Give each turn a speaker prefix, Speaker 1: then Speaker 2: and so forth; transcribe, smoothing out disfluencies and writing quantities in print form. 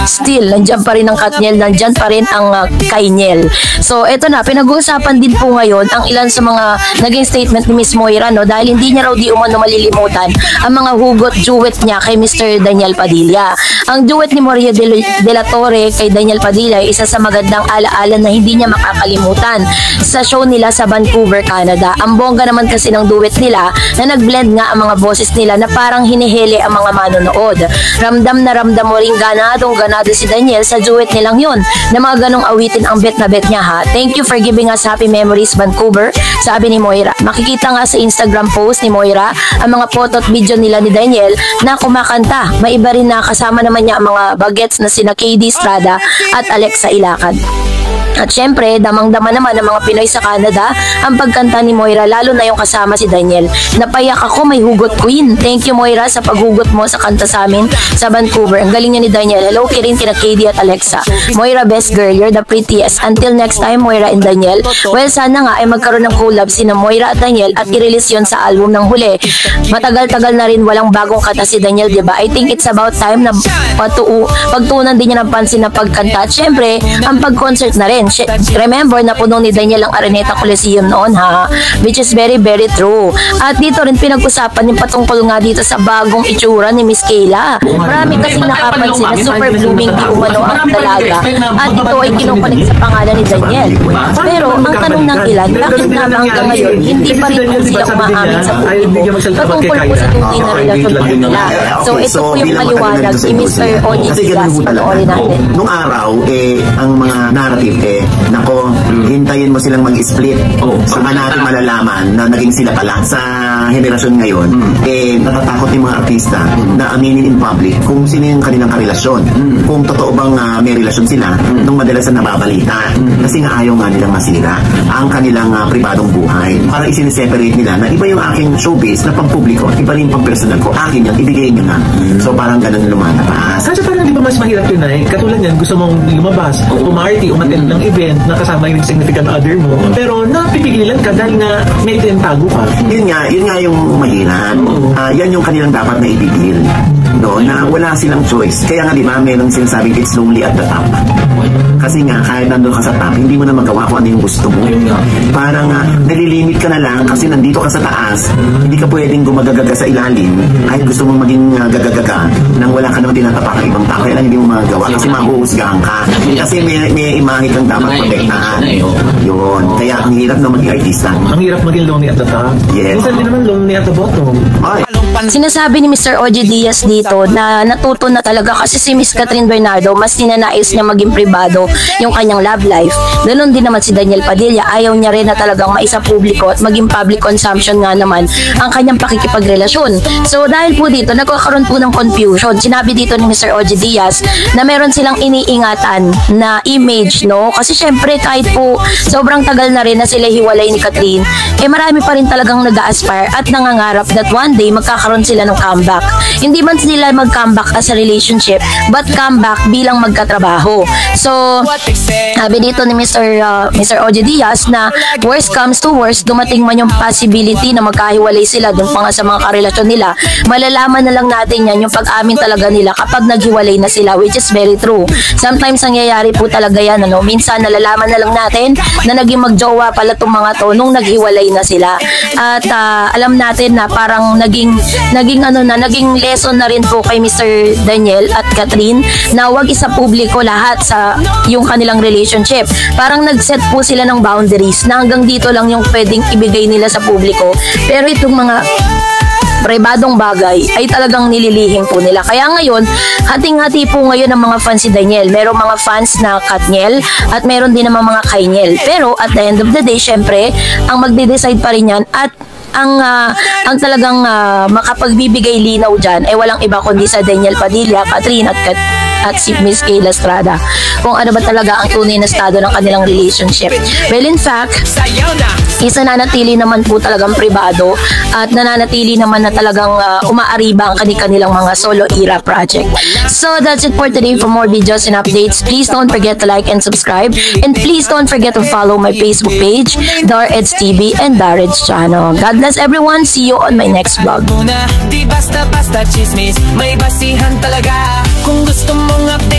Speaker 1: Still, nandyan pa rin ang Katniel, nandyan pa rin ang Kainiel. So, eto na, pinag-uusapan din po ngayon ang ilan sa mga naging statement ni Miss Moira, no? Dahil hindi niya raw di umano malilimutan ang mga hugot duet niya kay Mr. Daniel Padilla. Ang duet ni Maria de la Torre kay Daniel Padilla ay isa sa magandang alaala na hindi niya makakalimutan sa show nila sa Vancouver, Canada. Ang bongga naman kasi ng duet nila na nag-blend nga ang mga boses nila na parang hinihili ang mga manonood. Ramdam na ramdam mo rin ganado si Daniel sa duet nilang yun na mga ganong awitin ang bet na bet niya, ha. Thank you for giving us happy memories, Vancouver, sabi ni Moira. Makikita nga sa Instagram post ni Moira ang mga photo at video nila ni Daniel na kumakanta. May iba rin na kasama naman niya ang mga bagets na sina KD Estrada at Alexa Ilacan. At syempre, damang-dama naman ng mga Pinoy sa Canada ang pagkanta ni Moira, lalo na yung kasama si Daniel. Napayak ako, may hugot queen. Thank you, Moira, sa paghugot mo sa kanta sa amin sa Vancouver. Ang galing niya ni Daniel. Hello kirin kina KD at Alexa. Moira, best girl, you're the prettiest. Until next time, Moira and Daniel. Well, sana nga ay magkaroon ng collab sina Moira at Daniel at i-release yun sa album ng huli. Matagal-tagal na rin walang bagong kanta si Daniel, diba? I think it's about time na pagtuunan din niya ng pansin na pagkanta. At syempre, ang pag-concert na rin. Remember na puno ni Daniel ang Araneta Coliseum noon, ha, which is very very true. At dito rin pinag-usapan yung patungkol nga dito sa bagong itsura ni Miss Kayla. Marami kasing nakapansin na super blooming di umano ang dalaga at ito ay kinukunik sa pangalan ni Daniel. Pero ang tanong ng ilan, bakit nga hanggang ngayon hindi pa rin po sila umaamin sa publiko patungkol po sa tunay na relasyon po nila. So ito po yung paliwanag ni Mr. Oji Diaz. Panoorin natin.
Speaker 2: Nung araw, ang mga narrative, nako, hintayin mo silang mag-split. Saka natin malalaman na naging sila pala. Sa henerasyon ngayon, natatakot yung mga artista na aminin in public kung sino yung kanilang karelasyon. Kung totoo bang may relasyon sila, nung madalas na nababalita. Kasi nga ayaw nga nilang masira ang kanilang pribadong buhay. Para isiniseparate nila na iba yung aking showbiz na pang-publiko, iba rin pang-personal ko. Akin yan, ibigay nyo na. So parang ganun lumalabas.
Speaker 3: Sasha, parang di ba mas mahirap yun ay? Katulad yan, gusto mong lumabas, umarty, umattend ng event na kasama yung significant other mo. Pero napipigilan ka dahil nga may tinatago ka.
Speaker 2: Yun nga yung mahirap. Yan yung kanilang dapat na ibigil. No, na wala silang choice. Kaya nga di ba, meron sinasabing it's lonely at the top. Kasi nga, kahit nandun ka sa top, hindi mo na magawa kung ano yung gusto mo. Parang nalilimit ka na lang kasi nandito ka sa taas, hindi ka pwedeng gumagagaga sa ilalim kahit gusto mong maging gagagaga nang wala ka naman tinatapakang ibang tao. Kaya lang hindi mo magagawa kasi mahuhusgahan ka. Kasi may imahe kang dapat protektahan. Yun. Kaya ang hirap na maging artista.
Speaker 3: Ang hirap maging lonely at the top.
Speaker 2: Yes.
Speaker 3: Minsan din naman lonely at the bottom.
Speaker 2: Ay.
Speaker 1: Sinasabi ni Mr. Oji Diaz dito na natuto na talaga kasi si Miss Catherine Bernardo mas ninanais niya maging pribado yung kanyang love life. Ganon din naman si Daniel Padilla. Ayaw niya rin na talagang maisa publiko at maging public consumption nga naman ang kanyang pakikipagrelasyon. So dahil po dito, nagkakaroon po ng confusion. Sinabi dito ni Mr. Oji Diaz na meron silang iniingatan na image, no? Kasi syempre kahit po sobrang tagal na rin na sila hiwalay ni Catherine, marami pa rin talagang nag-aspire at nangangarap that one day magkakaroon sila ng comeback. Hindi man sila mag-comeback as a relationship, but comeback bilang magkatrabaho. So, sabi dito ni Mr. Oji Diaz na worst comes to worst, dumating man yung possibility na magkahiwalay sila dun pa nga sa mga karelasyon nila, malalaman na lang natin yan yung pag-amin talaga nila kapag naghiwalay na sila, which is very true. Sometimes nangyayari po talaga yan, ano? Minsan nalalaman na lang natin na naging magjowa pala itong mga to nung naghiwalay na sila. At alam natin na parang naging lesson na rin po kay Mr. Daniel at Catherine na wag isa publiko lahat sa yung kanilang relationship. Parang nag-set po sila ng boundaries na hanggang dito lang yung pwedeng ibigay nila sa publiko. Pero itong mga pribadong bagay ay talagang nililihim po nila. Kaya ngayon, hating-hati po ngayon ang mga fans si Daniel. Merong mga fans na Katniel at meron din naman mga Kainiel. Pero at the end of the day, syempre, ang magde-decide pa rin yan at ang talagang makapagbibigay linaw dyan ay walang iba kundi sa Daniel Padilla, Catherine at si Miss Kayla Estrada kung ano ba talaga ang tunay na estado ng kanilang relationship. Well, in fact, isa nanatili naman po talagang pribado at nananatili naman na talagang umaariba ang kanilang mga solo era project. So that's it for today. For more videos and updates, please don't forget to like and subscribe, and please don't forget to follow my Facebook page, Dareds TV and Dareds channel. God bless everyone. See you on my next vlog.
Speaker 4: Di basta-basta chismis, may basihan talaga. Kung gusto mong update